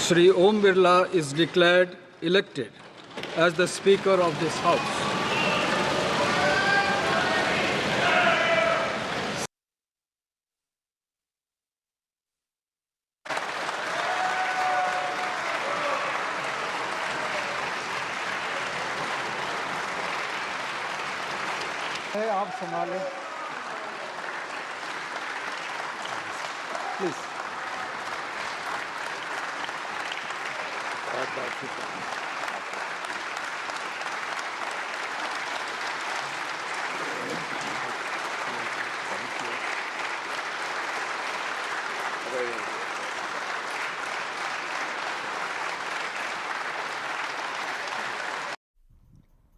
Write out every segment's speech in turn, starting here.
Shri Om Birla is declared elected as the Speaker of this House. आप संभालें please.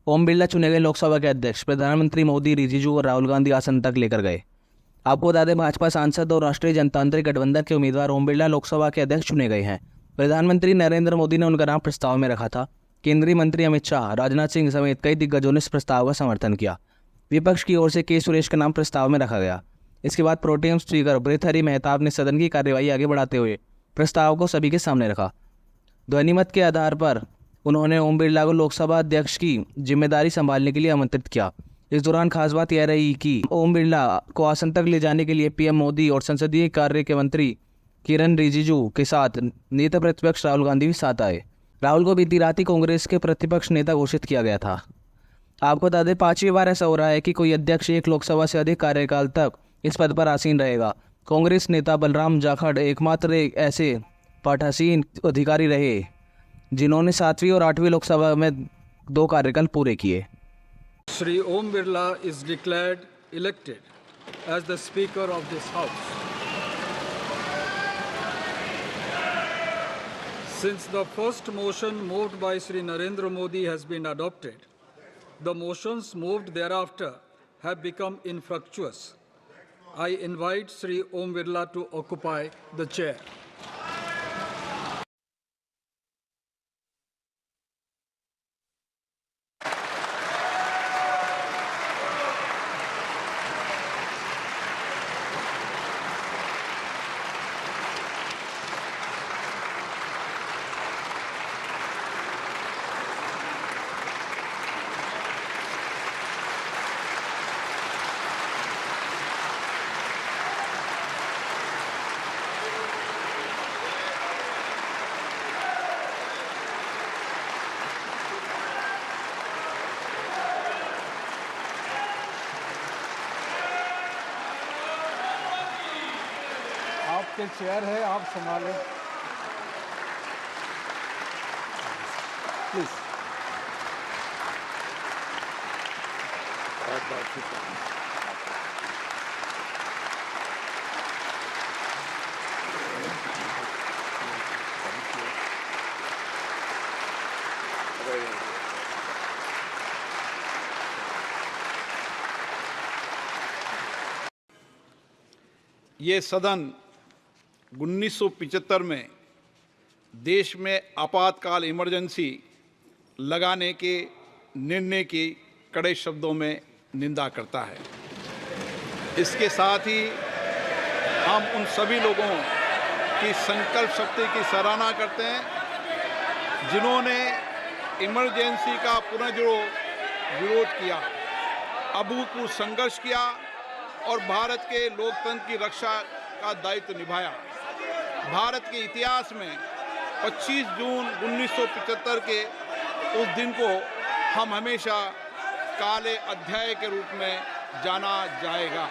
Om Birla चुने गए लोकसभा के अध्यक्ष। प्रधानमंत्री मोदी रिजिजू और राहुल गांधी आसन तक लेकर गए। आपको बता दें, भाजपा सांसद और राष्ट्रीय जनतांत्रिक गठबंधन के उम्मीदवार ओम बिरला लोकसभा के अध्यक्ष चुने गए हैं। प्रधानमंत्री नरेंद्र मोदी ने उनका नाम प्रस्ताव में रखा था। केंद्रीय मंत्री अमित शाह, राजनाथ सिंह समेत कई दिग्गजों ने इस प्रस्ताव का समर्थन किया। विपक्ष की ओर से के सुरेश का नाम प्रस्ताव में रखा गया। इसके बाद प्रोटेम स्पीकर भृतहरि मेहताब ने सदन की कार्यवाही आगे बढ़ाते हुए प्रस्ताव को सभी के सामने रखा। ध्वनिमत के आधार पर उन्होंने ओम बिरला को लोकसभा अध्यक्ष की जिम्मेदारी संभालने के लिए आमंत्रित किया। इस दौरान खास बात यह रही कि ओम बिरला को आसन तक ले जाने के लिए पीएम मोदी और संसदीय कार्य के मंत्री किरण रिजिजू के साथ नेता प्रतिपक्ष राहुल गांधी भी साथ आए। राहुल को बीती रात ही कांग्रेस के प्रतिपक्ष नेता घोषित किया गया था। आपको बता दें, 5वीं बार ऐसा हो रहा है कि कोई अध्यक्ष एक लोकसभा से अधिक कार्यकाल तक इस पद पर आसीन रहेगा। कांग्रेस नेता बलराम जाखड़ एकमात्र एक ऐसे पदासीन अधिकारी रहे जिन्होंने 7वीं और 8वीं लोकसभा में 2 कार्यकाल पूरे किए। Shri Om Birla is declared elected as the Speaker of this House. Since the first motion moved by Shri Narendra Modi has been adopted, the motions moved thereafter have become infructuous. I invite Shri Om Birla to occupy the chair. आपके chair है, आप संभालें please. ये सदन 1975 में देश में आपातकाल emergency लगाने के निर्णय की कड़े शब्दों में निंदा करता है। इसके साथ ही हम उन सभी लोगों की संकल्प शक्ति की सराहना करते हैं जिन्होंने इमरजेंसी का पुनर्विरोध विरोध किया, अभूतपूर्व संघर्ष किया और भारत के लोकतंत्र की रक्षा का दायित्व निभाया। भारत के इतिहास में 25 जून 1975 के उस दिन को हम हमेशा काले अध्याय के रूप में जाना जाएगा।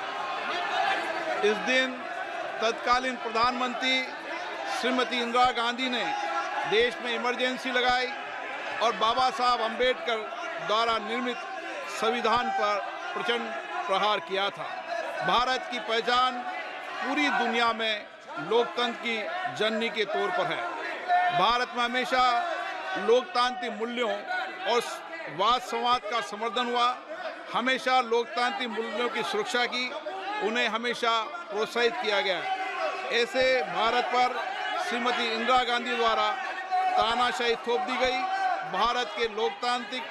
इस दिन तत्कालीन प्रधानमंत्री श्रीमती इंदिरा गांधी ने देश में इमरजेंसी लगाई और बाबा साहब अम्बेडकर द्वारा निर्मित संविधान पर प्रचंड प्रहार किया था। भारत की पहचान पूरी दुनिया में लोकतंत्र की जननी के तौर पर है। भारत में हमेशा लोकतांत्रिक मूल्यों और वाद संवाद का समर्थन हुआ, हमेशा लोकतांत्रिक मूल्यों की सुरक्षा की, उन्हें हमेशा प्रोत्साहित किया गया। ऐसे भारत पर श्रीमती इंदिरा गांधी द्वारा तानाशाही थोप दी गई, भारत के लोकतांत्रिक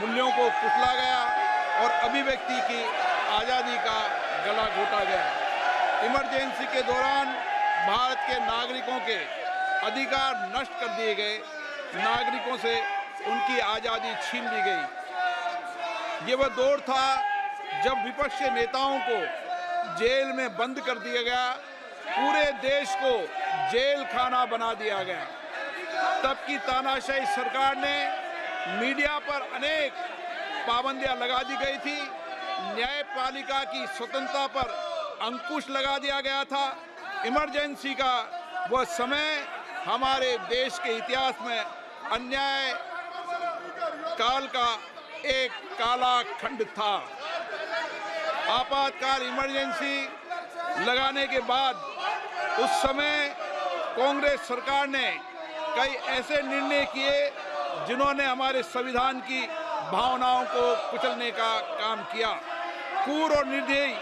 मूल्यों को कुचला गया और अभिव्यक्ति की आज़ादी का गला घोटा गया। इमरजेंसी के दौरान भारत के नागरिकों के अधिकार नष्ट कर दिए गए, नागरिकों से उनकी आज़ादी छीन ली गई। ये वह दौर था जब विपक्ष के नेताओं को जेल में बंद कर दिया गया, पूरे देश को जेल खाना बना दिया गया। तब की तानाशाही सरकार ने मीडिया पर अनेक पाबंदियां लगा दी गई थी, न्यायपालिका की स्वतंत्रता पर अंकुश लगा दिया गया था। इमरजेंसी का वह समय हमारे देश के इतिहास में अन्याय काल का एक काला खंड था। आपातकाल इमरजेंसी लगाने के बाद उस समय कांग्रेस सरकार ने कई ऐसे निर्णय किए जिन्होंने हमारे संविधान की भावनाओं को कुचलने का काम किया। क्रूर और निर्दयी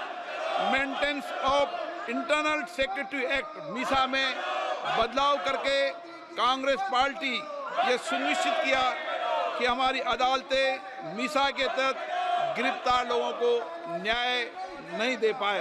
maintenance of internal secretary act Misa में बदलाव करके कांग्रेस पार्टी ये सुनिश्चित किया कि हमारी अदालतें मीसा के तहत गिरफ्तार लोगों को न्याय नहीं दे पाए।